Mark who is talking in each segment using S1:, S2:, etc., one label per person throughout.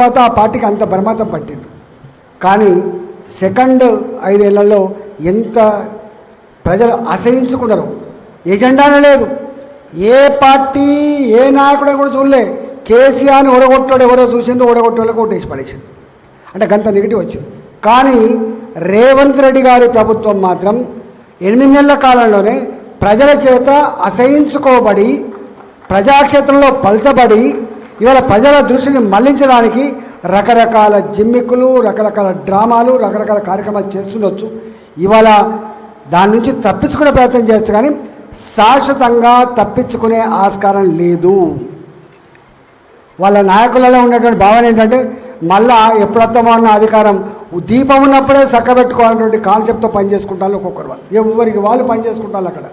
S1: తర్వాత ఆ పార్టీకి అంత ప్రమాదం పట్టింది. కానీ సెకండ్ 5 ఏళ్లలో ఎంత ప్రజలు అసహించుకున్నారు. ఎజెండానే లేదు. ఏ పార్టీ ఏ నాయకుడు కూడా చూడలే. కేసీఆర్ని ఓడగొట్టాడు, ఎవరో చూసిందో ఓడగొట్టేళ్ళకి ఓటేసి పడేసింది. అంటే గంత నెగిటివ్ వచ్చింది. కానీ రేవంత్ రెడ్డి గారి ప్రభుత్వం మాత్రం 8 నెలల కాలంలోనే ప్రజల చేత అసహించుకోబడి ప్రజాక్షేత్రంలో పలచబడి ఇవాళ ప్రజల దృష్టిని మళ్లించడానికి రకరకాల జిమ్మిక్కులు, రకరకాల డ్రామాలు, రకరకాల కార్యక్రమాలు చేస్తుండొచ్చు. ఇవాళ దాని నుంచి తప్పించుకునే ప్రయత్నం చేస్తే కానీ శాశ్వతంగా తప్పించుకునే ఆస్కారం లేదు. వాళ్ళ నాయకులలో ఉన్నటువంటి భావన ఏంటంటే మళ్ళా ఎప్పుడొస్తామో అన్న అధికారం దీపం ఉన్నప్పుడే చక్కబెట్టుకోవాలన్నటువంటి కాన్సెప్ట్తో పనిచేసుకుంటారు. ఒక్కొక్కరు వాళ్ళు ఎవరికి వాళ్ళు పనిచేసుకుంటారు. అక్కడ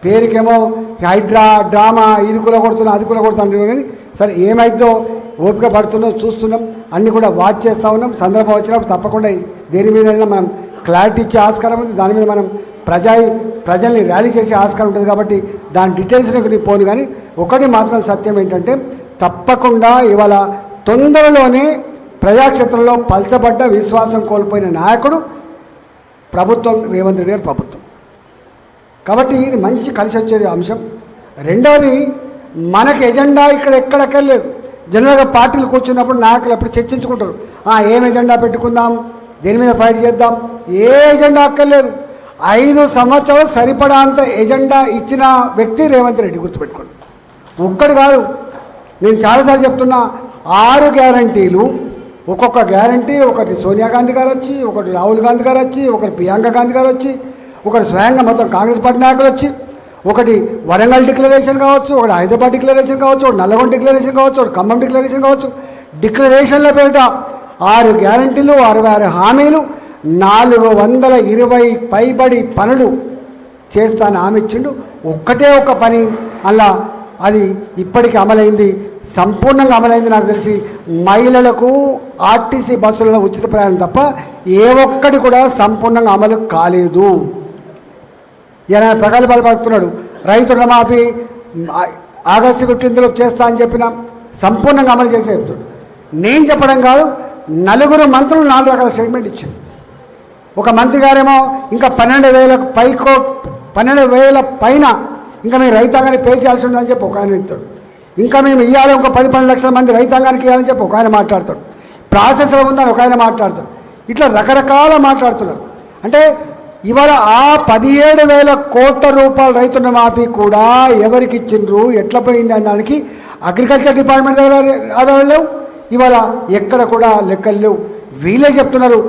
S1: పేరుకేమో హైడ్రా డ్రామా, ఇది కుల కొడుతున్నా అది కుల కొడుతున్నా కానీ సరే ఏమైందో ఓపిక పడుతున్నాం, చూస్తున్నాం, అన్నీ కూడా వాచ్ చేస్తూ ఉన్నాం. సందర్భం వచ్చినప్పుడు తప్పకుండా దేని మీదైనా మనం క్లారిటీ ఇచ్చే ఆస్కారం ఉంది. దాని మీద మనం ప్రజల్ని ర్యాలీ చేసే ఆస్కారం ఉంటుంది. కాబట్టి దాని డీటెయిల్స్ని పోను. కానీ ఒకటి మాత్రం సత్యం ఏంటంటే తప్పకుండా ఇవాళ తొందరలోనే ప్రజాక్షేత్రంలో పల్చబడ్డ విశ్వాసం కోల్పోయిన నాయకుడు ప్రభుత్వం, రేవంత్ రెడ్డి గారి ప్రభుత్వం. కాబట్టి ఇది మంచి కలిసి వచ్చే అంశం. రెండవది, మనకి ఎజెండా ఇక్కడ ఎక్కడెక్కర్లేదు. జనరల్గా పార్టీలు కూర్చున్నప్పుడు నాయకులు ఎప్పుడు చర్చించుకుంటారు, ఏం ఎజెండా పెట్టుకుందాం, దేని మీద ఫైట్ చేద్దాం. ఏ ఎజెండా అక్కర్లేదు. 5 సంవత్సరాలు సరిపడాంత ఎజెండా ఇచ్చిన వ్యక్తి రేవంత్ రెడ్డి, గుర్తుపెట్టుకోండి. ఒక్కడు కాదు, నేను చాలాసార్లు చెప్తున్నా, 6 గ్యారంటీలు. ఒక్కొక్క గ్యారంటీ ఒకటి సోనియా గాంధీ గారు వచ్చి, ఒకటి రాహుల్ గాంధీ గారు వచ్చి, ఒకటి ప్రియాంక గాంధీ గారు వచ్చి, ఒకటి స్వయంగా మొత్తం కాంగ్రెస్ పార్టీ నాయకులు వచ్చి, ఒకటి వరంగల్ డిక్లరేషన్ కావచ్చు, ఒకటి హైదరాబాద్ డిక్లరేషన్ కావచ్చు, ఒకటి నల్లగొండ డిక్లరేషన్ కావచ్చు, ఒకటి ఖమ్మం డిక్లరేషన్ కావచ్చు. డిక్లరేషన్ల పేరిట 6 గ్యారంటీలు, 66 హామీలు, 420 పైబడి పనులు చేస్తాను హామీ ఇచ్చిండు. ఒక్కటే ఒక పని అలా అది ఇప్పటికీ అమలైంది, సంపూర్ణంగా అమలైంది. నాకు తెలిసి మహిళలకు ఆర్టీసీ బస్సులలో ఉచిత ప్రయాణం తప్ప ఏ ఒక్కటి కూడా సంపూర్ణంగా అమలు కాలేదు. ఈయన ప్రగల్భాలు పడుతున్నాడు. రైతు రుణమాఫీ ఆగస్టు 15 చేస్తా అని చెప్పిన సంపూర్ణంగా అమలు చేసే చెప్తాడు. నేను చెప్పడం కాదు, 4 మంత్రులు 4 రకాల స్టేట్మెంట్ ఇచ్చారు. ఒక మంత్రి గారేమో ఇంకా 12,000 పైన ఇంకా మేము రైతాంగాన్ని పే చేయాల్సి ఉందని చెప్పి ఒక ఆయన ఇస్తాడు. ఇంకా మేము ఇవ్వాలి ఒక 10-12 లక్షల మంది రైతాంగానికి ఇవ్వాలని చెప్పి ఒక ఆయన మాట్లాడతాడు. ప్రాసెస్లో ఉందని ఒక ఆయన మాట్లాడతాడు. ఇట్లా రకరకాల మాట్లాడుతున్నారు. అంటే ఇవాళ ఆ 17,000 కోట్ల రూపాయల రైతు రుణమాఫీ కూడా ఎవరికి ఇచ్చిండ్రు, ఎట్లా పోయింది అని దానికి అగ్రికల్చర్ డిపార్ట్మెంట్ ఆధారాలు లేవు. ఇవాళ ఎక్కడ కూడా లెక్కలు లేవు. వీళ్ళే చెప్తున్నారు.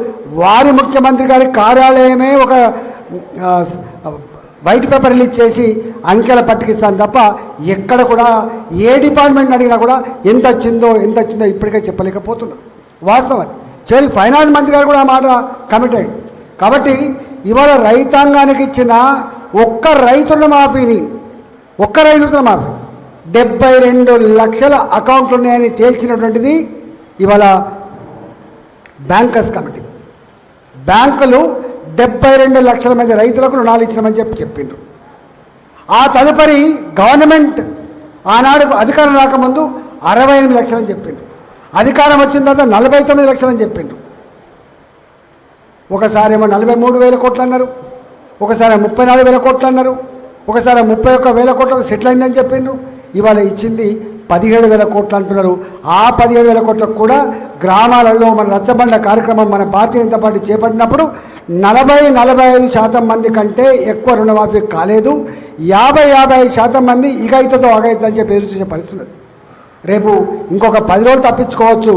S1: వారి ముఖ్యమంత్రి గారి కార్యాలయమే ఒక వైట్ పేపర్ రిలీజ్ చేసి అంకెల పట్టుకిస్తాను తప్ప ఎక్కడ కూడా ఏ డిపార్ట్మెంట్ అడిగినా కూడా ఎంత వచ్చిందో ఇప్పటికే చెప్పలేకపోతున్నారు. వాస్తవం. చివరికి ఫైనాన్స్ మంత్రి గారు కూడా ఆ మాట కమిట్ అయ్యాడు. కాబట్టి ఇవాళ రైతాంగానికి ఇచ్చిన ఒక్క రైతు రుణమాఫీ 72 లక్షల అకౌంట్లు ఉన్నాయని తేల్చినటువంటిది ఇవాళ బ్యాంకర్స్ కమిటీ. బ్యాంకులు 72 లక్షల మంది రైతులకు రుణాలు ఇచ్చినామని చెప్పిండ్రు. ఆ తదుపరి గవర్నమెంట్ ఆనాడు అధికారం రాకముందు 68 లక్షలని చెప్పిండ్రు. అధికారం వచ్చిన తర్వాత 49 లక్షలని చెప్పిండ్రు. ఒకసారి ఏమో 43,000 కోట్లు అన్నారు, ఒకసారి 34,000 కోట్లు అన్నారు, ఒకసారి 31,000 కోట్లకు సెటిల్ అయిందని చెప్పిండ్రు. ఇవాళ ఇచ్చింది 17,000 కోట్లు అంటున్నారు. ఆ 17,000 కోట్లకు కూడా గ్రామాలలో మన రచ్చబండ కార్యక్రమం మన భారతీయ జనతా పార్టీ చేపట్టినప్పుడు 40-45% మంది కంటే ఎక్కువ రుణమాఫీ కాలేదు. 50-55% మంది ఇగైతుందో అగైతుందో అని చెప్పి ఎదురు చూసే పరిస్థితి. రేపు ఇంకొక 10 రోజులు తప్పించుకోవచ్చు.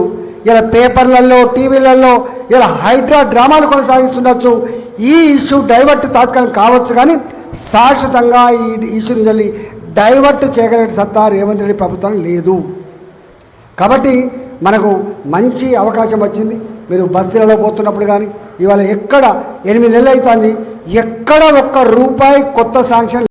S1: ఇలా పేపర్లలో, టీవీలలో ఇలా హైడ్రా డ్రామాలు కొనసాగిస్తుండొచ్చు. ఈ ఇష్యూ డైవర్ట్ తాత్కాలికం కావచ్చు, కానీ శాశ్వతంగా ఈ ఇష్యూని డైవర్ట్ చేయగలిగే సత్తా రేవంత్ రెడ్డి ప్రభుత్వం లేదు. కాబట్టి మనకు మంచి అవకాశం వచ్చింది. మీరు బస్సులలో పోతున్నప్పుడు కానీ ఇవాళ ఎక్కడ 8 నెలలు అవుతుంది, ఎక్కడ ఒక్క రూపాయి కొత్త శాంక్షన్